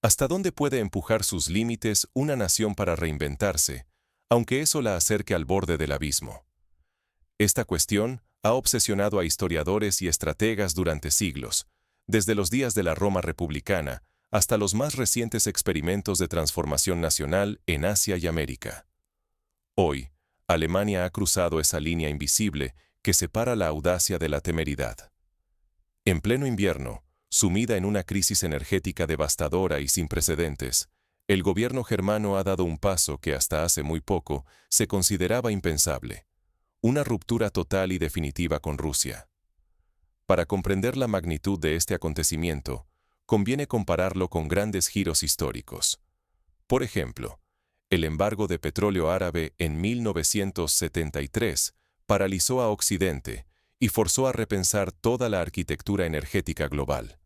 ¿Hasta dónde puede empujar sus límites una nación para reinventarse, aunque eso la acerque al borde del abismo? Esta cuestión ha obsesionado a historiadores y estrategas durante siglos, desde los días de la Roma republicana hasta los más recientes experimentos de transformación nacional en Asia y América. Hoy, Alemania ha cruzado esa línea invisible que separa la audacia de la temeridad. En pleno invierno, sumida en una crisis energética devastadora y sin precedentes, el gobierno germano ha dado un paso que hasta hace muy poco se consideraba impensable: una ruptura total y definitiva con Rusia. Para comprender la magnitud de este acontecimiento, conviene compararlo con grandes giros históricos. Por ejemplo, el embargo de petróleo árabe en 1973 paralizó a Occidente y forzó a repensar toda la arquitectura energética global.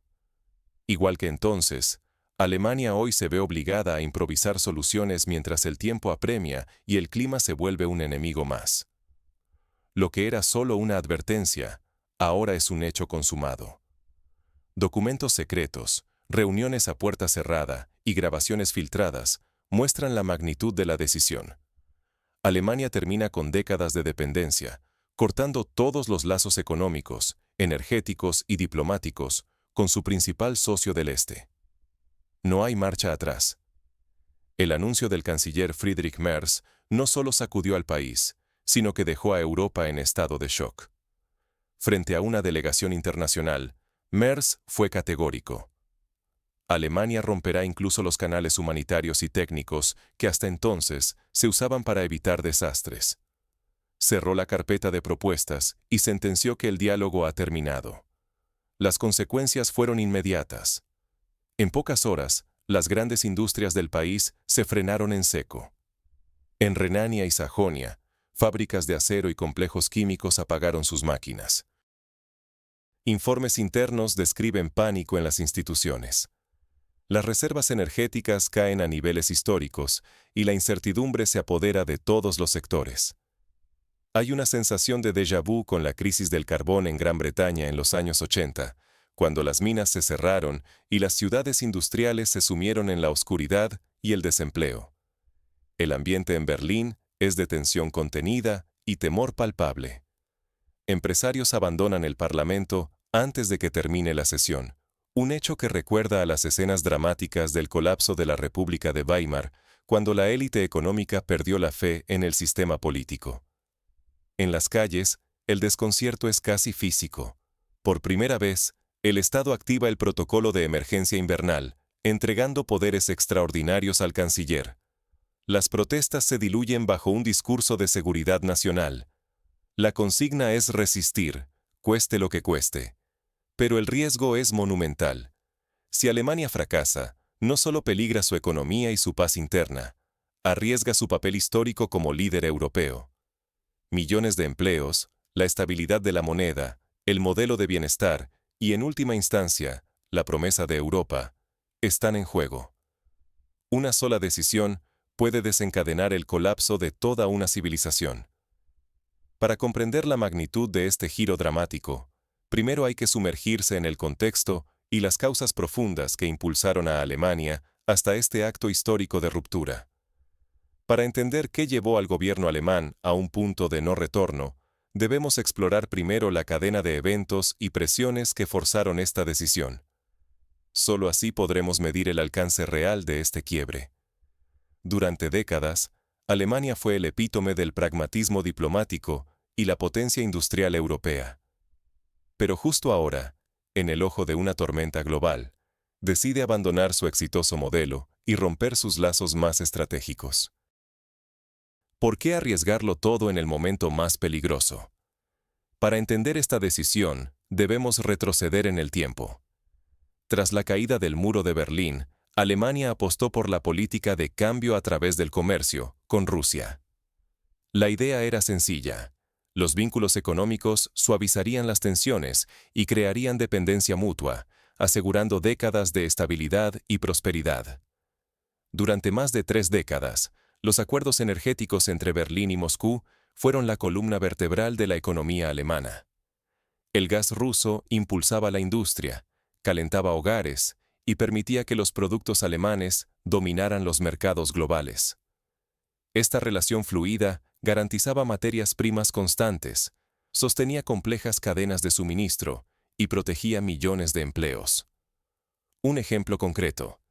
Igual que entonces, Alemania hoy se ve obligada a improvisar soluciones mientras el tiempo apremia y el clima se vuelve un enemigo más. Lo que era solo una advertencia, ahora es un hecho consumado. Documentos secretos, reuniones a puerta cerrada y grabaciones filtradas muestran la magnitud de la decisión. Alemania termina con décadas de dependencia, cortando todos los lazos económicos, energéticos y diplomáticos con su principal socio del Este. No hay marcha atrás. El anuncio del canciller Friedrich Merz no solo sacudió al país, sino que dejó a Europa en estado de shock. Frente a una delegación internacional, Merz fue categórico. Alemania romperá incluso los canales humanitarios y técnicos que hasta entonces se usaban para evitar desastres. Cerró la carpeta de propuestas y sentenció que el diálogo ha terminado. Las consecuencias fueron inmediatas. En pocas horas, las grandes industrias del país se frenaron en seco. En Renania y Sajonia, fábricas de acero y complejos químicos apagaron sus máquinas. Informes internos describen pánico en las instituciones. Las reservas energéticas caen a niveles históricos y la incertidumbre se apodera de todos los sectores. Hay una sensación de déjà vu con la crisis del carbón en Gran Bretaña en los años 80, cuando las minas se cerraron y las ciudades industriales se sumieron en la oscuridad y el desempleo. El ambiente en Berlín es de tensión contenida y temor palpable. Empresarios abandonan el Parlamento antes de que termine la sesión, un hecho que recuerda a las escenas dramáticas del colapso de la República de Weimar, cuando la élite económica perdió la fe en el sistema político. En las calles, el desconcierto es casi físico. Por primera vez, el Estado activa el protocolo de emergencia invernal, entregando poderes extraordinarios al canciller. Las protestas se diluyen bajo un discurso de seguridad nacional. La consigna es resistir, cueste lo que cueste. Pero el riesgo es monumental. Si Alemania fracasa, no solo peligra su economía y su paz interna, arriesga su papel histórico como líder europeo. Millones de empleos, la estabilidad de la moneda, el modelo de bienestar y, en última instancia, la promesa de Europa, están en juego. Una sola decisión puede desencadenar el colapso de toda una civilización. Para comprender la magnitud de este giro dramático, primero hay que sumergirse en el contexto y las causas profundas que impulsaron a Alemania hasta este acto histórico de ruptura. Para entender qué llevó al gobierno alemán a un punto de no retorno, debemos explorar primero la cadena de eventos y presiones que forzaron esta decisión. Solo así podremos medir el alcance real de este quiebre. Durante décadas, Alemania fue el epítome del pragmatismo diplomático y la potencia industrial europea. Pero justo ahora, en el ojo de una tormenta global, decide abandonar su exitoso modelo y romper sus lazos más estratégicos. ¿Por qué arriesgarlo todo en el momento más peligroso? Para entender esta decisión, debemos retroceder en el tiempo. Tras la caída del muro de Berlín, Alemania apostó por la política de cambio a través del comercio con Rusia. La idea era sencilla. Los vínculos económicos suavizarían las tensiones y crearían dependencia mutua, asegurando décadas de estabilidad y prosperidad. Durante más de 3 décadas, los acuerdos energéticos entre Berlín y Moscú fueron la columna vertebral de la economía alemana. El gas ruso impulsaba la industria, calentaba hogares y permitía que los productos alemanes dominaran los mercados globales. Esta relación fluida garantizaba materias primas constantes, sostenía complejas cadenas de suministro y protegía millones de empleos. Un ejemplo concreto: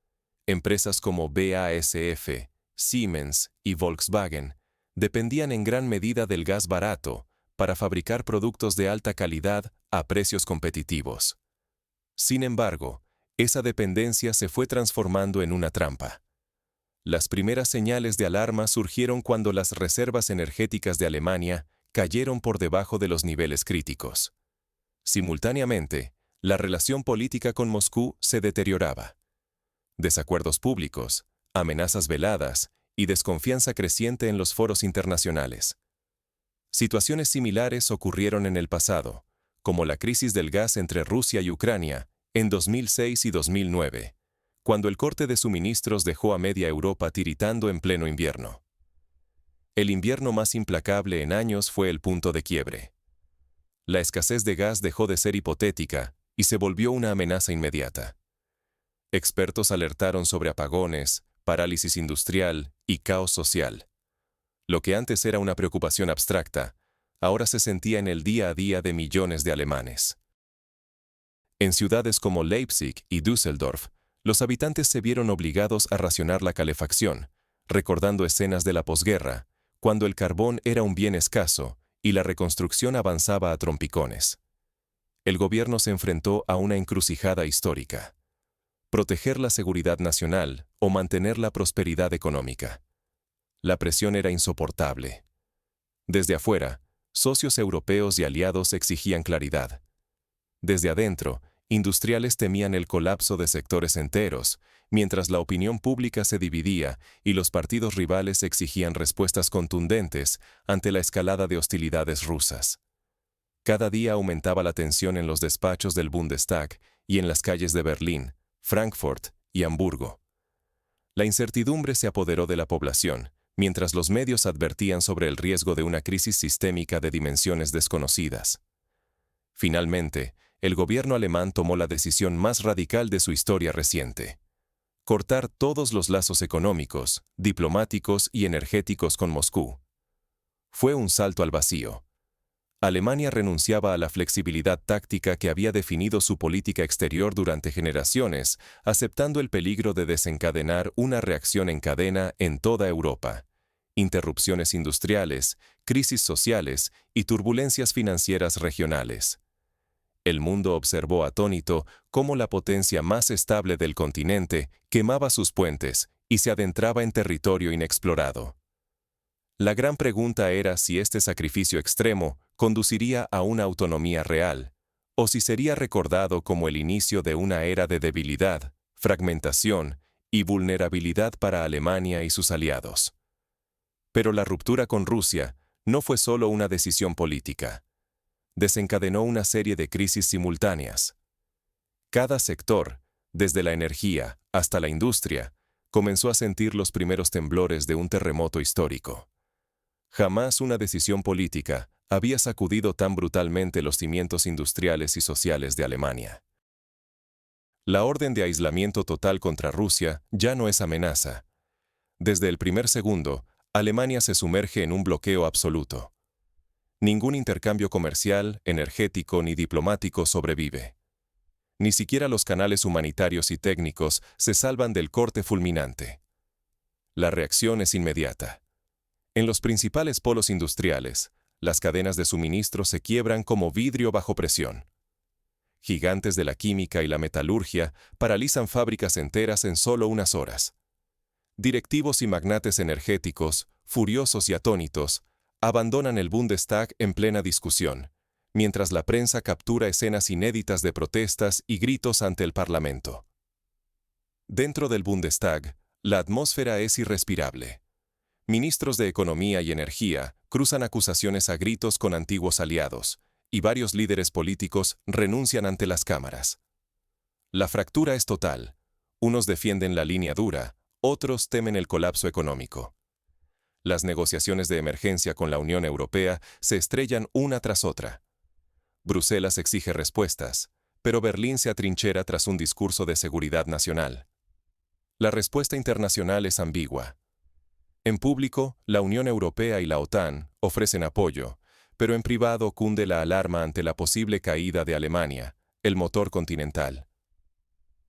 empresas como BASF, Siemens y Volkswagen dependían en gran medida del gas barato para fabricar productos de alta calidad a precios competitivos. Sin embargo, esa dependencia se fue transformando en una trampa. Las primeras señales de alarma surgieron cuando las reservas energéticas de Alemania cayeron por debajo de los niveles críticos. Simultáneamente, la relación política con Moscú se deterioraba. Desacuerdos públicos, amenazas veladas y desconfianza creciente en los foros internacionales. Situaciones similares ocurrieron en el pasado, como la crisis del gas entre Rusia y Ucrania en 2006 y 2009, cuando el corte de suministros dejó a media Europa tiritando en pleno invierno. El invierno más implacable en años fue el punto de quiebre. La escasez de gas dejó de ser hipotética y se volvió una amenaza inmediata. Expertos alertaron sobre apagones, parálisis industrial y caos social. Lo que antes era una preocupación abstracta, ahora se sentía en el día a día de millones de alemanes. En ciudades como Leipzig y Düsseldorf, los habitantes se vieron obligados a racionar la calefacción, recordando escenas de la posguerra, cuando el carbón era un bien escaso y la reconstrucción avanzaba a trompicones. El gobierno se enfrentó a una encrucijada histórica: proteger la seguridad nacional o mantener la prosperidad económica. La presión era insoportable. Desde afuera, socios europeos y aliados exigían claridad. Desde adentro, industriales temían el colapso de sectores enteros, mientras la opinión pública se dividía y los partidos rivales exigían respuestas contundentes ante la escalada de hostilidades rusas. Cada día aumentaba la tensión en los despachos del Bundestag y en las calles de Berlín, Frankfurt y Hamburgo. La incertidumbre se apoderó de la población, mientras los medios advertían sobre el riesgo de una crisis sistémica de dimensiones desconocidas. Finalmente, el gobierno alemán tomó la decisión más radical de su historia reciente: cortar todos los lazos económicos, diplomáticos y energéticos con Moscú. Fue un salto al vacío. Alemania renunciaba a la flexibilidad táctica que había definido su política exterior durante generaciones, aceptando el peligro de desencadenar una reacción en cadena en toda Europa: interrupciones industriales, crisis sociales y turbulencias financieras regionales. El mundo observó atónito cómo la potencia más estable del continente quemaba sus puentes y se adentraba en territorio inexplorado. La gran pregunta era si este sacrificio extremo conduciría a una autonomía real, o si sería recordado como el inicio de una era de debilidad, fragmentación y vulnerabilidad para Alemania y sus aliados. Pero la ruptura con Rusia no fue solo una decisión política. Desencadenó una serie de crisis simultáneas. Cada sector, desde la energía hasta la industria, comenzó a sentir los primeros temblores de un terremoto histórico. Jamás una decisión política había sacudido tan brutalmente los cimientos industriales y sociales de Alemania. La orden de aislamiento total contra Rusia ya no es amenaza. Desde el primer segundo, Alemania se sumerge en un bloqueo absoluto. Ningún intercambio comercial, energético ni diplomático sobrevive. Ni siquiera los canales humanitarios y técnicos se salvan del corte fulminante. La reacción es inmediata. En los principales polos industriales, las cadenas de suministro se quiebran como vidrio bajo presión. Gigantes de la química y la metalurgia paralizan fábricas enteras en solo unas horas. Directivos y magnates energéticos, furiosos y atónitos, abandonan el Bundestag en plena discusión, mientras la prensa captura escenas inéditas de protestas y gritos ante el Parlamento. Dentro del Bundestag, la atmósfera es irrespirable. Ministros de Economía y Energía cruzan acusaciones a gritos con antiguos aliados, y varios líderes políticos renuncian ante las cámaras. La fractura es total. Unos defienden la línea dura, otros temen el colapso económico. Las negociaciones de emergencia con la Unión Europea se estrellan una tras otra. Bruselas exige respuestas, pero Berlín se atrinchera tras un discurso de seguridad nacional. La respuesta internacional es ambigua. En público, la Unión Europea y la OTAN ofrecen apoyo, pero en privado cunde la alarma ante la posible caída de Alemania, el motor continental.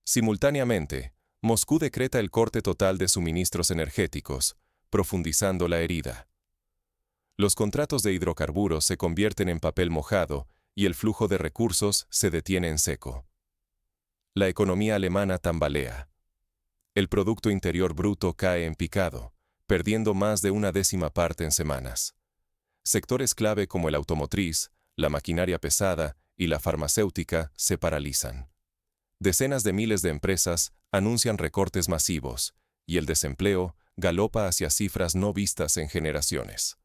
Simultáneamente, Moscú decreta el corte total de suministros energéticos, profundizando la herida. Los contratos de hidrocarburos se convierten en papel mojado y el flujo de recursos se detiene en seco. La economía alemana tambalea. El Producto Interior Bruto cae en picado, perdiendo más de una décima parte en semanas. Sectores clave como el automotriz, la maquinaria pesada y la farmacéutica se paralizan. Decenas de miles de empresas anuncian recortes masivos, y el desempleo galopa hacia cifras no vistas en generaciones.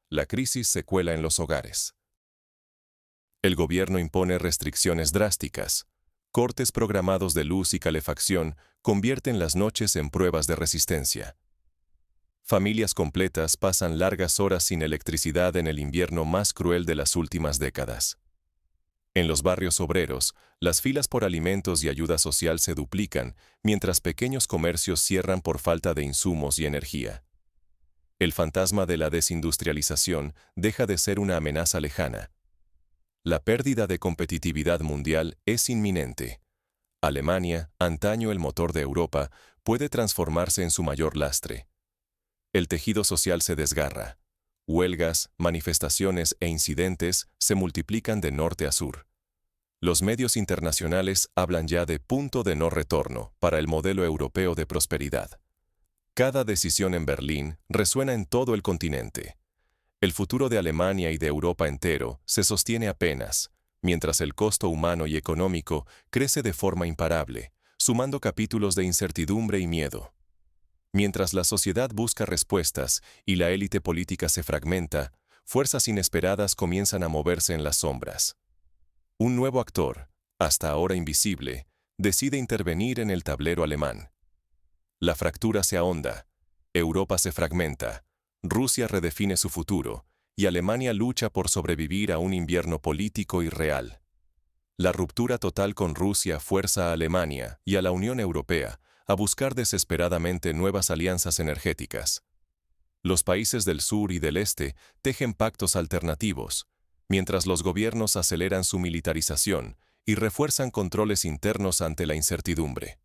La crisis se cuela en los hogares. El gobierno impone restricciones drásticas. Cortes programados de luz y calefacción convierten las noches en pruebas de resistencia. Familias completas pasan largas horas sin electricidad en el invierno más cruel de las últimas décadas. En los barrios obreros, las filas por alimentos y ayuda social se duplican, mientras pequeños comercios cierran por falta de insumos y energía. El fantasma de la desindustrialización deja de ser una amenaza lejana. La pérdida de competitividad mundial es inminente. Alemania, antaño el motor de Europa, puede transformarse en su mayor lastre. El tejido social se desgarra. Huelgas, manifestaciones e incidentes se multiplican de norte a sur. Los medios internacionales hablan ya de punto de no retorno para el modelo europeo de prosperidad. Cada decisión en Berlín resuena en todo el continente. El futuro de Alemania y de Europa entero se sostiene apenas, mientras el costo humano y económico crece de forma imparable, sumando capítulos de incertidumbre y miedo. Mientras la sociedad busca respuestas y la élite política se fragmenta, fuerzas inesperadas comienzan a moverse en las sombras. Un nuevo actor, hasta ahora invisible, decide intervenir en el tablero alemán. La fractura se ahonda, Europa se fragmenta, Rusia redefine su futuro, y Alemania lucha por sobrevivir a un invierno político irreal. La ruptura total con Rusia fuerza a Alemania y a la Unión Europea a buscar desesperadamente nuevas alianzas energéticas. Los países del sur y del este tejen pactos alternativos, mientras los gobiernos aceleran su militarización y refuerzan controles internos ante la incertidumbre.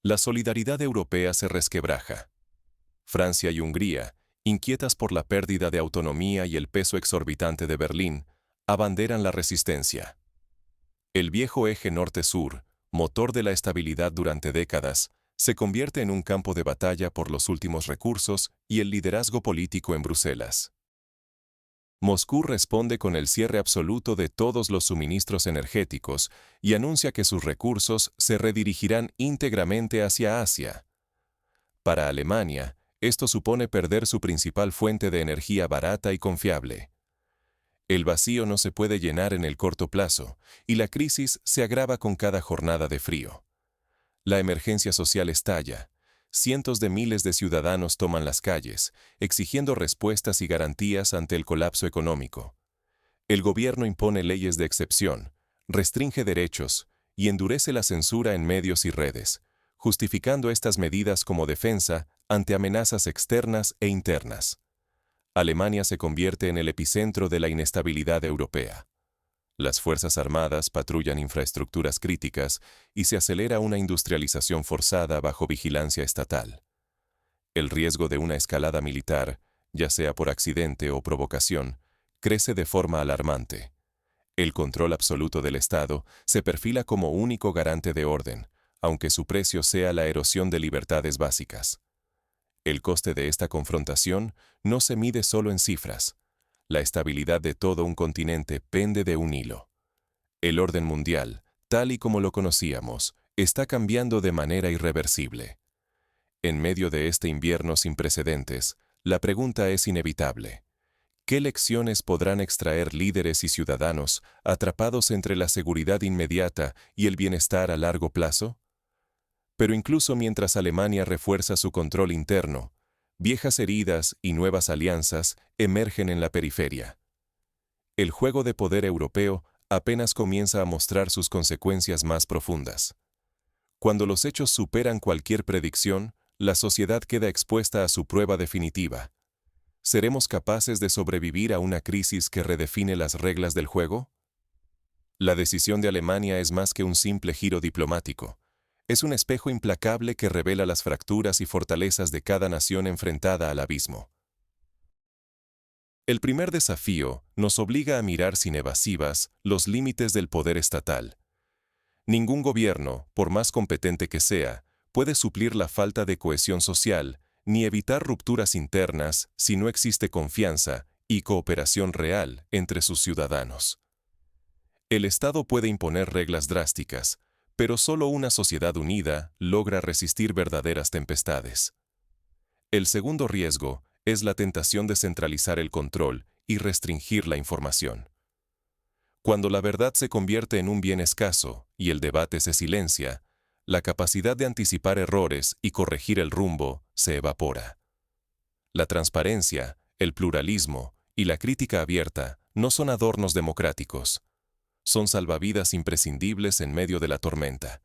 La solidaridad europea se resquebraja. Francia y Hungría, inquietas por la pérdida de autonomía y el peso exorbitante de Berlín, abanderan la resistencia. El viejo eje norte-sur, motor de la estabilidad durante décadas, se convierte en un campo de batalla por los últimos recursos y el liderazgo político en Bruselas. Moscú responde con el cierre absoluto de todos los suministros energéticos y anuncia que sus recursos se redirigirán íntegramente hacia Asia. Para Alemania, esto supone perder su principal fuente de energía barata y confiable. El vacío no se puede llenar en el corto plazo, y la crisis se agrava con cada jornada de frío. La emergencia social estalla. Cientos de miles de ciudadanos toman las calles, exigiendo respuestas y garantías ante el colapso económico. El gobierno impone leyes de excepción, restringe derechos y endurece la censura en medios y redes, justificando estas medidas como defensa ante amenazas externas e internas. Alemania se convierte en el epicentro de la inestabilidad europea. Las Fuerzas Armadas patrullan infraestructuras críticas y se acelera una industrialización forzada bajo vigilancia estatal. El riesgo de una escalada militar, ya sea por accidente o provocación, crece de forma alarmante. El control absoluto del Estado se perfila como único garante de orden, aunque su precio sea la erosión de libertades básicas. El coste de esta confrontación no se mide solo en cifras. La estabilidad de todo un continente pende de un hilo. El orden mundial, tal y como lo conocíamos, está cambiando de manera irreversible. En medio de este invierno sin precedentes, la pregunta es inevitable. ¿Qué lecciones podrán extraer líderes y ciudadanos atrapados entre la seguridad inmediata y el bienestar a largo plazo? Pero incluso mientras Alemania refuerza su control interno, viejas heridas y nuevas alianzas emergen en la periferia. El juego de poder europeo apenas comienza a mostrar sus consecuencias más profundas. Cuando los hechos superan cualquier predicción, la sociedad queda expuesta a su prueba definitiva. ¿Seremos capaces de sobrevivir a una crisis que redefine las reglas del juego? La decisión de Alemania es más que un simple giro diplomático. Es un espejo implacable que revela las fracturas y fortalezas de cada nación enfrentada al abismo. El primer desafío nos obliga a mirar sin evasivas los límites del poder estatal. Ningún gobierno, por más competente que sea, puede suplir la falta de cohesión social, ni evitar rupturas internas si no existe confianza y cooperación real entre sus ciudadanos. El Estado puede imponer reglas drásticas, pero solo una sociedad unida logra resistir verdaderas tempestades. El segundo riesgo es la tentación de centralizar el control y restringir la información. Cuando la verdad se convierte en un bien escaso y el debate se silencia, la capacidad de anticipar errores y corregir el rumbo se evapora. La transparencia, el pluralismo y la crítica abierta no son adornos democráticos. Son salvavidas imprescindibles en medio de la tormenta.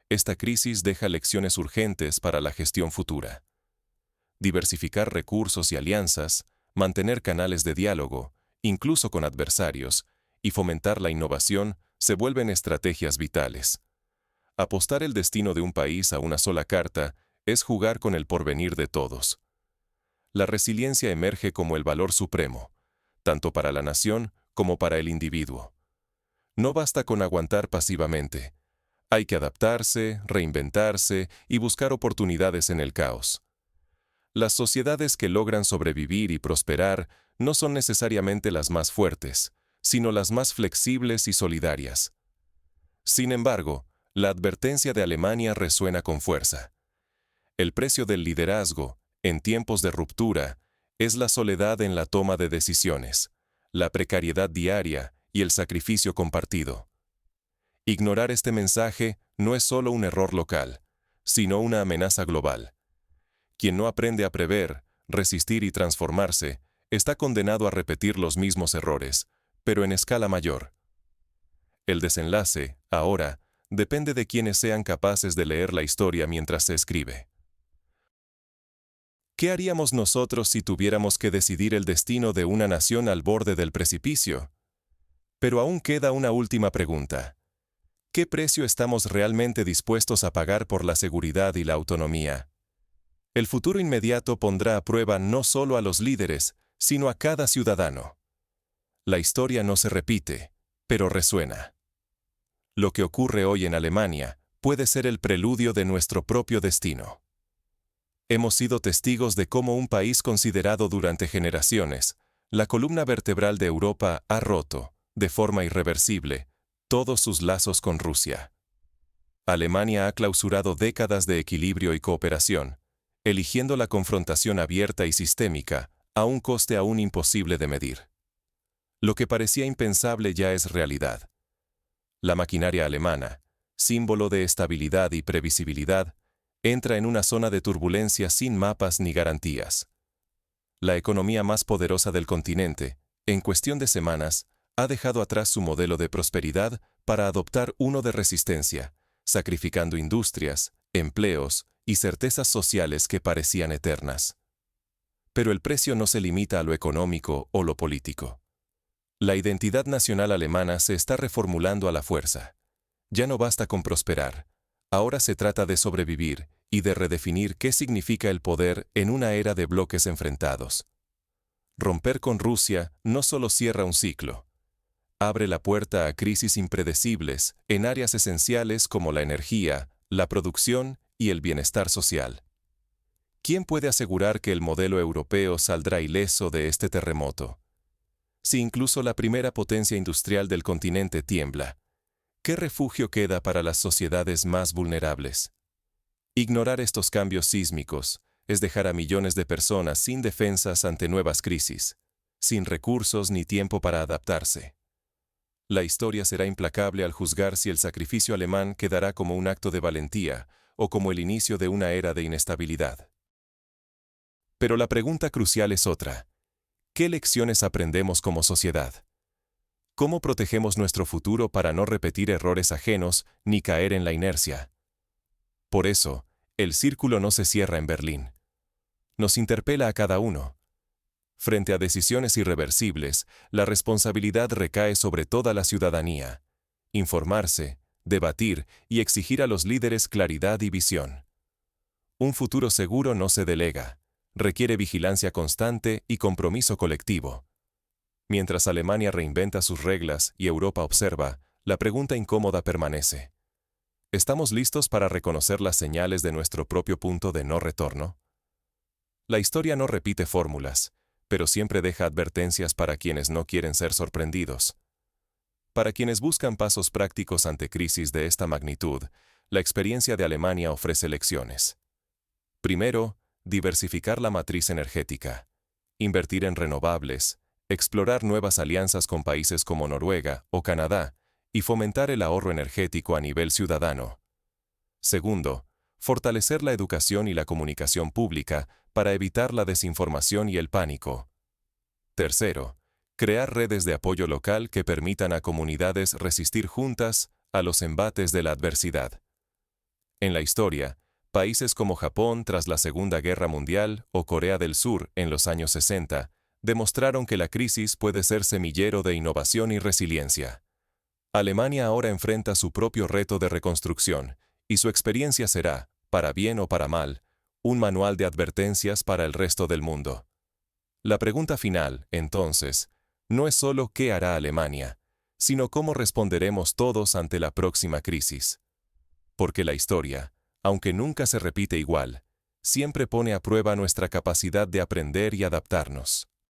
Esta crisis deja lecciones urgentes para la gestión futura. Diversificar recursos y alianzas, mantener canales de diálogo, incluso con adversarios, y fomentar la innovación se vuelven estrategias vitales. Apostar el destino de un país a una sola carta es jugar con el porvenir de todos. La resiliencia emerge como el valor supremo, tanto para la nación como para el individuo. No basta con aguantar pasivamente. Hay que adaptarse, reinventarse y buscar oportunidades en el caos. Las sociedades que logran sobrevivir y prosperar no son necesariamente las más fuertes, sino las más flexibles y solidarias. Sin embargo, la advertencia de Alemania resuena con fuerza. El precio del liderazgo, en tiempos de ruptura, es la soledad en la toma de decisiones, la precariedad diaria y el sacrificio compartido. Ignorar este mensaje no es solo un error local, sino una amenaza global. Quien no aprende a prever, resistir y transformarse, está condenado a repetir los mismos errores, pero en escala mayor. El desenlace, ahora, depende de quienes sean capaces de leer la historia mientras se escribe. ¿Qué haríamos nosotros si tuviéramos que decidir el destino de una nación al borde del precipicio? Pero aún queda una última pregunta. ¿Qué precio estamos realmente dispuestos a pagar por la seguridad y la autonomía? El futuro inmediato pondrá a prueba no solo a los líderes, sino a cada ciudadano. La historia no se repite, pero resuena. Lo que ocurre hoy en Alemania puede ser el preludio de nuestro propio destino. Hemos sido testigos de cómo un país considerado durante generaciones, la columna vertebral de Europa, ha roto, de forma irreversible, todos sus lazos con Rusia. Alemania ha clausurado décadas de equilibrio y cooperación, eligiendo la confrontación abierta y sistémica, a un coste aún imposible de medir. Lo que parecía impensable ya es realidad. La maquinaria alemana, símbolo de estabilidad y previsibilidad, entra en una zona de turbulencia sin mapas ni garantías. La economía más poderosa del continente, en cuestión de semanas, ha dejado atrás su modelo de prosperidad para adoptar uno de resistencia, sacrificando industrias, empleos y certezas sociales que parecían eternas. Pero el precio no se limita a lo económico o lo político. La identidad nacional alemana se está reformulando a la fuerza. Ya no basta con prosperar. Ahora se trata de sobrevivir y de redefinir qué significa el poder en una era de bloques enfrentados. Romper con Rusia no solo cierra un ciclo. Abre la puerta a crisis impredecibles en áreas esenciales como la energía, la producción y el bienestar social. ¿Quién puede asegurar que el modelo europeo saldrá ileso de este terremoto? Si incluso la primera potencia industrial del continente tiembla, ¿qué refugio queda para las sociedades más vulnerables? Ignorar estos cambios sísmicos es dejar a millones de personas sin defensas ante nuevas crisis, sin recursos ni tiempo para adaptarse. La historia será implacable al juzgar si el sacrificio alemán quedará como un acto de valentía o como el inicio de una era de inestabilidad. Pero la pregunta crucial es otra. ¿Qué lecciones aprendemos como sociedad? ¿Cómo protegemos nuestro futuro para no repetir errores ajenos ni caer en la inercia? Por eso, el círculo no se cierra en Berlín. Nos interpela a cada uno. Frente a decisiones irreversibles, la responsabilidad recae sobre toda la ciudadanía. Informarse, debatir y exigir a los líderes claridad y visión. Un futuro seguro no se delega, requiere vigilancia constante y compromiso colectivo. Mientras Alemania reinventa sus reglas y Europa observa, la pregunta incómoda permanece. ¿Estamos listos para reconocer las señales de nuestro propio punto de no retorno? La historia no repite fórmulas, pero siempre deja advertencias para quienes no quieren ser sorprendidos. Para quienes buscan pasos prácticos ante crisis de esta magnitud, la experiencia de Alemania ofrece lecciones. Primero, diversificar la matriz energética, invertir en renovables, explorar nuevas alianzas con países como Noruega o Canadá y fomentar el ahorro energético a nivel ciudadano. Segundo, fortalecer la educación y la comunicación pública para evitar la desinformación y el pánico. Tercero, crear redes de apoyo local que permitan a comunidades resistir juntas a los embates de la adversidad. En la historia, países como Japón tras la Segunda Guerra Mundial o Corea del Sur en los años 60 demostraron que la crisis puede ser semillero de innovación y resiliencia. Alemania ahora enfrenta su propio reto de reconstrucción, y su experiencia será, para bien o para mal, un manual de advertencias para el resto del mundo. La pregunta final, entonces, no es solo qué hará Alemania, sino cómo responderemos todos ante la próxima crisis. Porque la historia, aunque nunca se repite igual, siempre pone a prueba nuestra capacidad de aprender y adaptarnos.